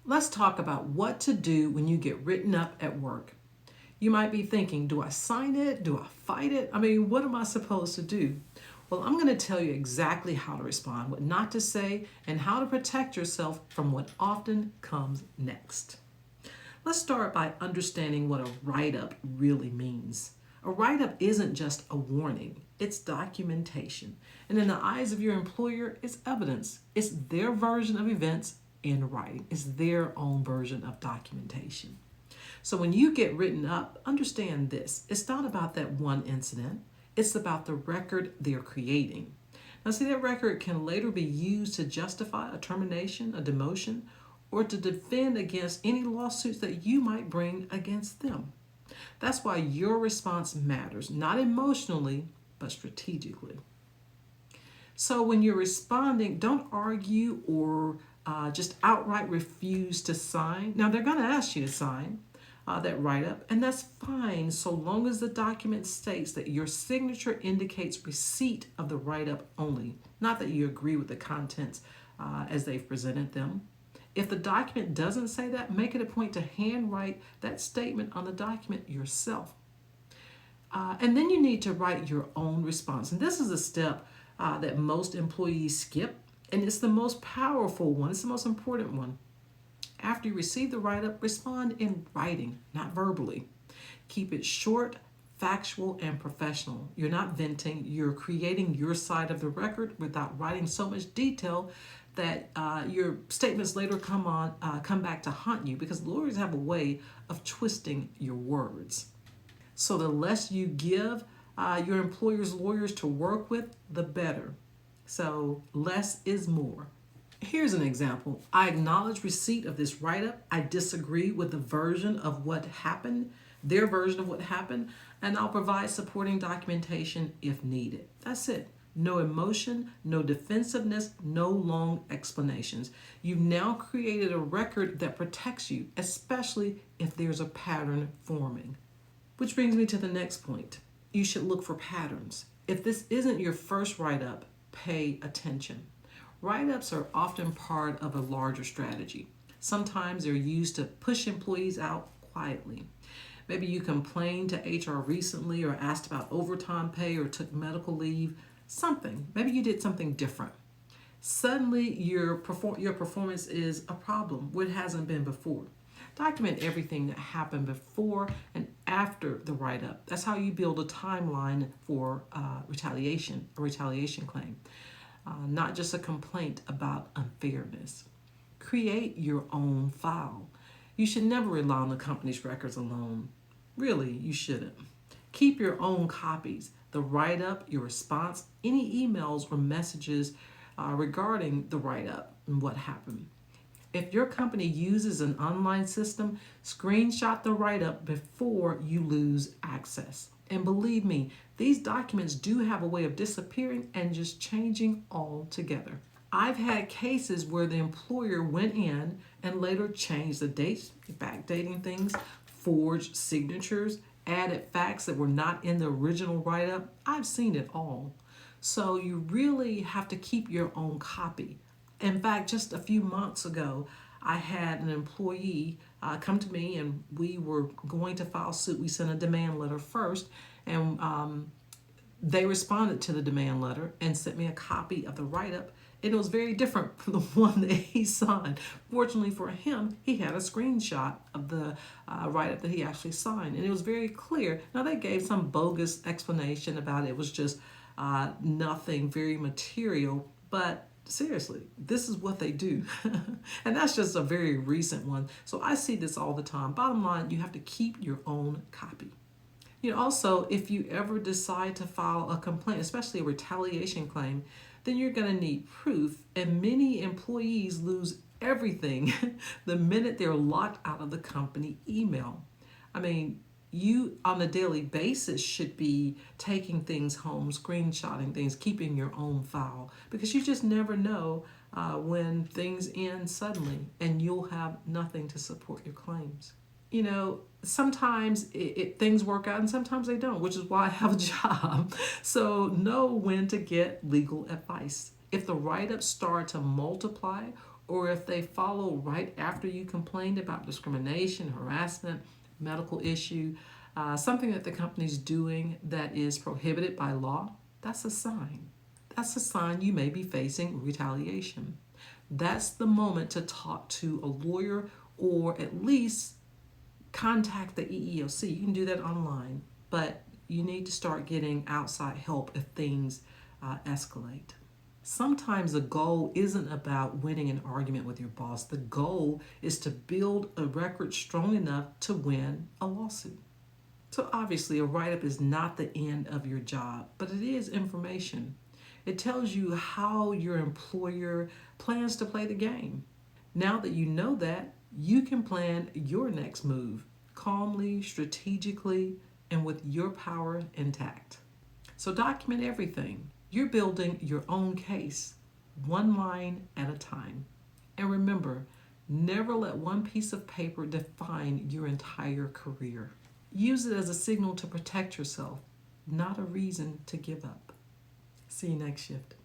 Let's talk about what to do when you get written up at work. You might be thinking, do I sign it? Do I fight it? I mean, what am I supposed to do? Well, I'm going to tell you exactly how to respond, what not to say, and how to protect yourself from what often comes next. Let's start by understanding what a write up really means. A write up isn't just a warning, it's documentation. And in the eyes of your employer, it's evidence. It's their version of events in writing, it's their own version of documentation. So when you get written up, understand this it's not about that one incident, it's about the record they're creating. Now, see, that record can later be used to justify a termination, a demotion, or to defend against any lawsuits that you might bring against them. That's why your response matters, not emotionally, but strategically. So when you're responding, don't argue or just outright refuse to sign. Now, they're going to ask you to sign that write up, and that's fine so long as the document states that your signature indicates receipt of the write up only, not that you agree with the contents as they've presented them. If the document doesn't say that, make it a point to handwrite that statement on the document yourself. And then you need to write your own response. And this is a step that most employees skip, and it's the most powerful one, it's the most important one. After you receive the write up, respond in writing, not verbally. Keep it short, factual, and professional. You're not venting, you're creating your side of the record without writing so much detail that your statements later come back to haunt you, because lawyers have a way of twisting your words. So the less you give your employer's lawyers to work with, the better. So less is more. Here's an example. I acknowledge receipt of this write up. I disagree with the version of what happened, their version of what happened, and I'll provide supporting documentation if needed. That's it. No emotion, no defensiveness, no long explanations. You've now created a record that protects you, especially if there's a pattern forming. Which brings me to the next point. You should look for patterns. If this isn't your first write up, pay attention. Write ups are often part of a larger strategy. Sometimes they're used to push employees out quietly. Maybe you complained to HR recently or asked about overtime pay or took medical leave, something. Maybe you did something different. Suddenly, your performance is a problem, what hasn't been before. Document everything that happened before and after the write up. That's how you build a timeline for a retaliation claim. Not just a complaint about unfairness. Create your own file. You should never rely on the company's records alone. Really, you shouldn't. Keep your own copies, the write up, your response, any emails or messages regarding the write up and what happened. If your company uses an online system, screenshot the write up before you lose access. And believe me, these documents do have a way of disappearing and just changing altogether. I've had cases where the employer went in and later changed the dates, backdating things, forged signatures, added facts that were not in the original write up. I've seen it all. So you really have to keep your own copy. In fact, just a few months ago, I had an employee come to me and we were going to file suit. We sent a demand letter first, and they responded to the demand letter and sent me a copy of the write up. And it was very different from the one that he signed. Fortunately for him, he had a screenshot of the write up that he actually signed, and it was very clear. Now, they gave some bogus explanation about it. It was just nothing very material, but seriously, this is what they do. And that's just a very recent one. So I see this all the time. Bottom line, you have to keep your own copy. Also, if you ever decide to file a complaint, especially a retaliation claim, then you're going to need proof. And many employees lose everything the minute they're locked out of the company email. I mean, you on a daily basis should be taking things home, screenshotting things, keeping your own file, because you just never know when things end suddenly and you'll have nothing to support your claims. Sometimes things work out and sometimes they don't, which is why I have a job. So know when to get legal advice. If the write-ups start to multiply or if they follow right after you complained about discrimination, harassment, medical issue, something that the company's doing that is prohibited by law, that's a sign. That's a sign you may be facing retaliation. That's the moment to talk to a lawyer or at least contact the EEOC. You can do that online, but you need to start getting outside help if things escalate. Sometimes the goal isn't about winning an argument with your boss. The goal is to build a record strong enough to win a lawsuit. So, obviously, a write up is not the end of your job, but it is information. It tells you how your employer plans to play the game. Now that you know that, you can plan your next move calmly, strategically, and with your power intact. So, document everything. You're building your own case, one line at a time. And remember, never let one piece of paper define your entire career. Use it as a signal to protect yourself, not a reason to give up. See you next shift.